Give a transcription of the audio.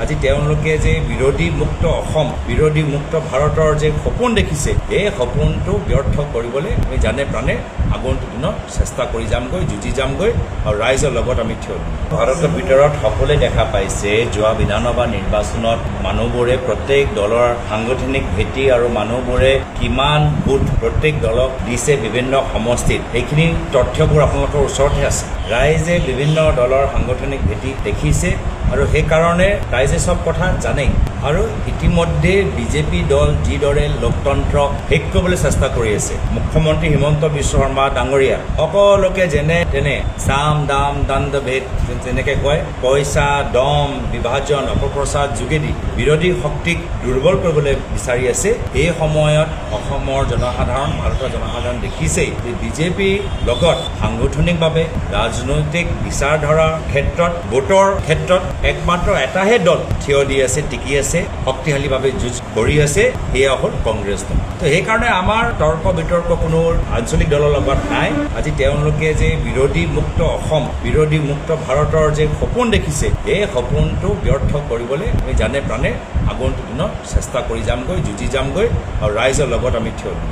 আজি তেওঁলোকে যে বিৰোধী মুক্ত অসম, বিৰোধী মুক্ত ভাৰতৰ যে সপোন দেখিছে, এই সপোনটো ব্যৰ্থ কৰিবলৈ আমি জানে প্ৰাণে আগন্তুক দিনত চেষ্টা কৰি যামগৈ, যুঁজি যামগৈ আৰু ৰাইজৰ লগত আমি থিয় দিম। ভাৰতৰ ভিতৰত সকলোৱে দেখা পাইছে যোৱা বিধানসভা নিৰ্বাচনত মানুহবোৰে প্ৰত্যেক দলৰ সাংগঠনিক ভেটি আৰু মানুহবোৰে কিমান ভোট প্ৰত্যেক দলক দিছে বিভিন্ন সমষ্টিত, এইখিনি তথ্যবোৰ আপোনালোকৰ ওচৰতে আছে। ৰাইজে বিভিন্ন দলৰ সাংগঠনিক ভেটি দেখিছে আৰু সেইকাৰণে ৰাইজে চব কথা জানেই। আৰু ইতিমধ্যে বিজেপি দল যিদৰে লোকতন্ত্ৰ শেষ কৰিবলৈ চেষ্টা কৰি আছে, মুখ্যমন্ত্ৰী হিমন্ত বিশ্ব শৰ্মা ডাঙৰীয়া সকলোকে যেনে তেনে চাম দাম দণ্ড ভেদ যেনেকৈ কয়, পইচা দম বিভাজন অপপ্ৰচাৰ যোগেদি বিৰোধী শক্তিক দুৰ্বল কৰিবলৈ বিচাৰি আছে। এই সময়ত অসমৰ জনসাধাৰণ, ভাৰতৰ জনসাধাৰণ দেখিছেই যে বিজেপিৰ লগত সাংগঠনিকভাৱে ৰাজনৈতিক বিচাৰধাৰাৰ ক্ষেত্ৰত, ভোটৰ ক্ষেত্ৰত একমাত্ৰ এটাহে দল থিয় দি আছে, টিকি আছে, শক্তিশালীভাৱে যুঁজ কৰি আছে, সেয়া হ'ল কংগ্ৰেছ দল। তো সেইকাৰণে আমাৰ তৰ্ক বিতৰ্ক কোনো আঞ্চলিক দলৰ লগত নাই। আজি তেওঁলোকে যে বিৰোধী মুক্ত অসম, বিৰোধী মুক্ত ভাৰতৰ যে সপোন দেখিছে, এই সপোনটো ব্যৰ্থ কৰিবলৈ আমি জানে প্ৰাণে আগন্তুক দিনত চেষ্টা কৰি যামগৈ, যুঁজি যামগৈ আৰু ৰাইজৰ লগত আমি থিয় দিম।